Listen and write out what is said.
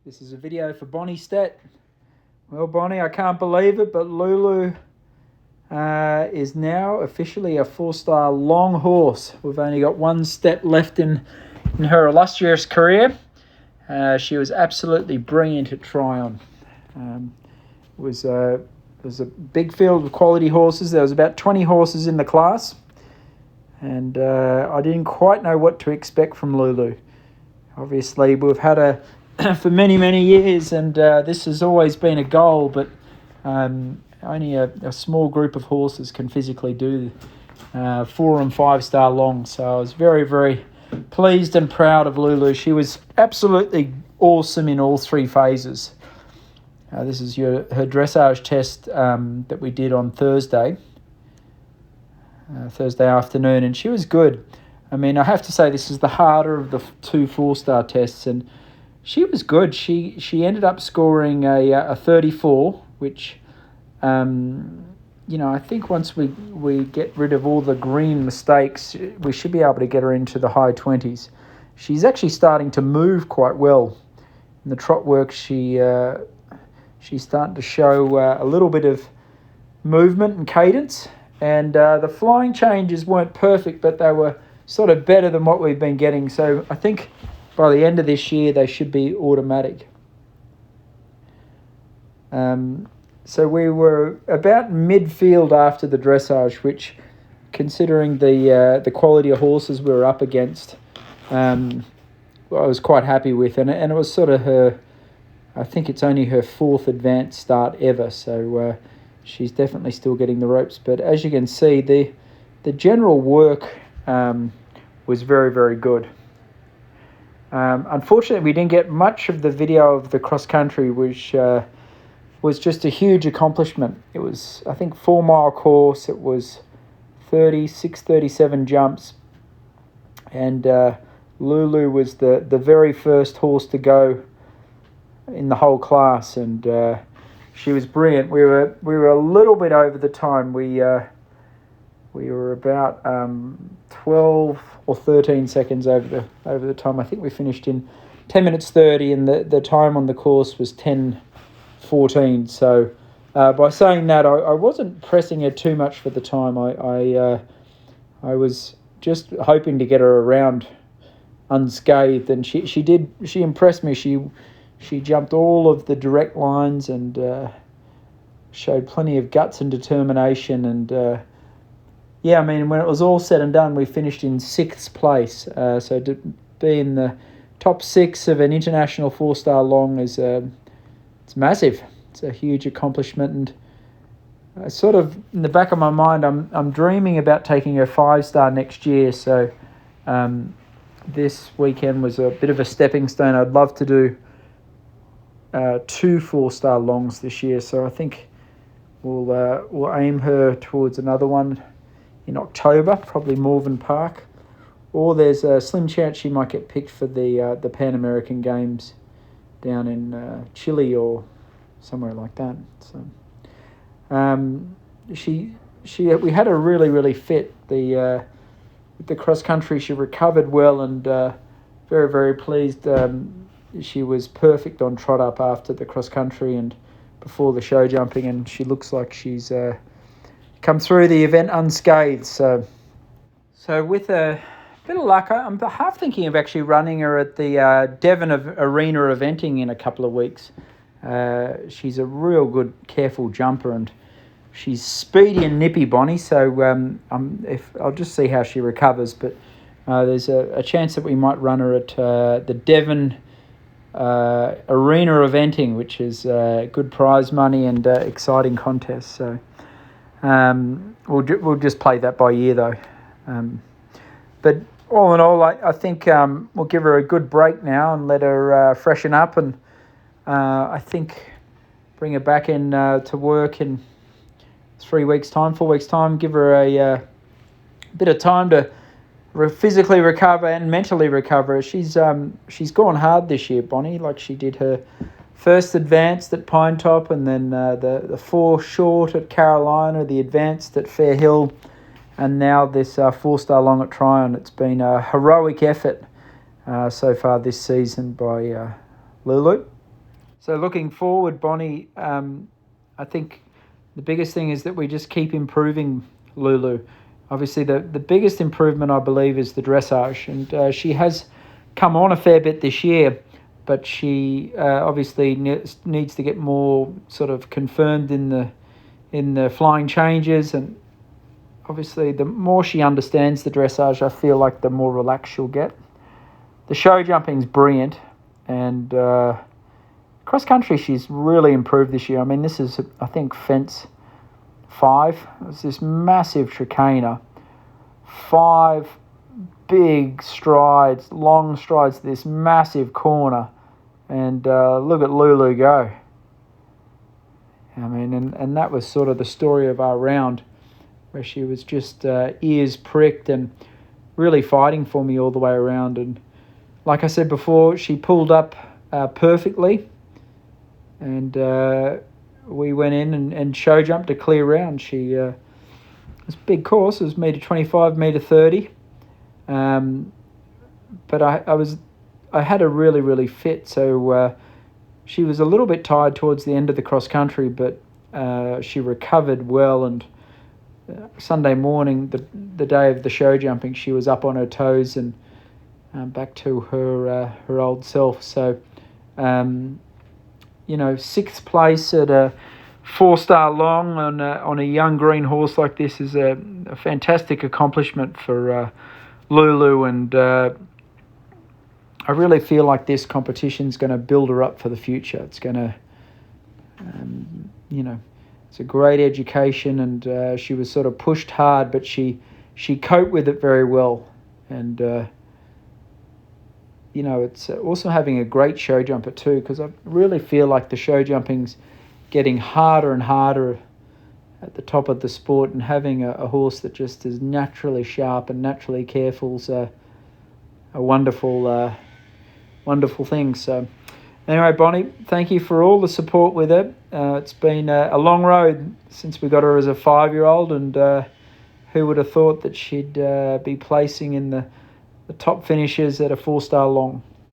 This is a video for Bonnie Stat. Well, Bonnie, I can't believe it, but Lulu is now officially a 4-star long horse. We've only got one step left in her illustrious career. She was absolutely brilliant at Tryon. It was a big field of quality horses. There was about 20 horses in the class, and I didn't quite know what to expect from Lulu. Obviously, we've had her for many, many years, and this has always been a goal, but only a small group of horses can physically do 4 and 5-star long. So I was very, very pleased and proud of Lulu. She was absolutely awesome in all 3 phases. This is her dressage test that we did on Thursday afternoon, and she was good. I mean, I have to say this is the harder of the 2 4-star tests, and she was good. She ended up scoring a 34, which, I think once we get rid of all the green mistakes, we should be able to get her into the high 20s. She's actually starting to move quite well. In the trot work, she's starting to show a little bit of movement and cadence, and the flying changes weren't perfect, but they were sort of better than what we've been getting. So I think by the end of this year, they should be automatic. So we were about midfield after the dressage, which, considering the quality of horses we were up against, I was quite happy with. And it was sort of I think it's only her 4th advanced start ever, so she's definitely still getting the ropes. But as you can see, the general work was very, very good. Unfortunately, we didn't get much of the video of the cross-country, which was just a huge accomplishment. It was, I think, 4-mile course. It was 37 jumps. And Lulu was the very first horse to go in the whole class, and she was brilliant. We were a little bit over the time. We were about 12 or 13 seconds over the time. I think we finished in 10 minutes 30, and the time on the course was 10:14. So by saying that, I wasn't pressing her too much for the time. I was just hoping to get her around unscathed, and she impressed me. She jumped all of the direct lines and showed plenty of guts and determination. And I mean, when it was all said and done, we finished in 6th place. So to be in the top 6 of an international 4-star long is it's massive. It's a huge accomplishment, and I sort of, in the back of my mind, I'm dreaming about taking a 5-star next year. So this weekend was a bit of a stepping stone. I'd love to do 2 4-star longs this year. So I think we'll aim her towards another one in October, probably Morven Park, or there's a slim chance she might get picked for the Pan American Games down in Chile or somewhere like that. So we had her really, really fit. The cross country, she recovered well, and very, very pleased. She was perfect on trot up after the cross country and before the show jumping, and she looks like she's come through the event unscathed. So with a bit of luck, I'm half thinking of actually running her at the Devon Arena eventing in a couple of weeks. She's a real good, careful jumper, and she's speedy and nippy, Bonnie. So I'll just see how she recovers. But there's a chance that we might run her at the Devon Arena eventing, which is good prize money and exciting contest. So we'll just play that by ear, though. But all in all, I think we'll give her a good break now and let her freshen up, and I think bring her back in to work in 4 weeks' time, give her a bit of time to physically recover and mentally recover. She's gone hard this year, Bonnie. Like, she did her first advanced at Pine Top, and then the 4 short at Carolina, the advanced at Fair Hill, and now this 4-star long at Tryon. It's been a heroic effort so far this season by Lulu. So looking forward, Bonnie, I think the biggest thing is that we just keep improving Lulu. Obviously, the biggest improvement, I believe, is the dressage. And she has come on a fair bit this year, but she obviously needs to get more sort of confirmed in the flying changes. And obviously, the more she understands the dressage, I feel like the more relaxed she'll get. The show jumping's brilliant. And cross country, she's really improved this year. I mean, this is, I think, fence 5. It's this massive tricana. 5 big strides, long strides to this massive corner. And look at Lulu go. I mean, and that was sort of the story of our round, where she was just ears pricked and really fighting for me all the way around. And like I said before, she pulled up perfectly. And we went in and show jumped a clear round. She it was a big course. It was metre 25, metre 30. But I had her really, really fit. So she was a little bit tired towards the end of the cross country, but she recovered well. And Sunday morning, the day of the show jumping, she was up on her toes and back to her old self. So. 6th place at a 4-star long on a young green horse like this is a fantastic accomplishment for Lulu, and I really feel like this competition's going to build her up for the future. It's going to, it's a great education, and she was sort of pushed hard, but she coped with it very well, and it's also having a great show jumper too, because I really feel like the show jumping's getting harder and harder at the top of the sport, and having a horse that just is naturally sharp and naturally careful is a wonderful, wonderful thing. So anyway, Bonnie, thank you for all the support with it. It's been a long road since we got her as a 5-year-old, and who would have thought that she'd be placing in the top finishes at a 4-star long.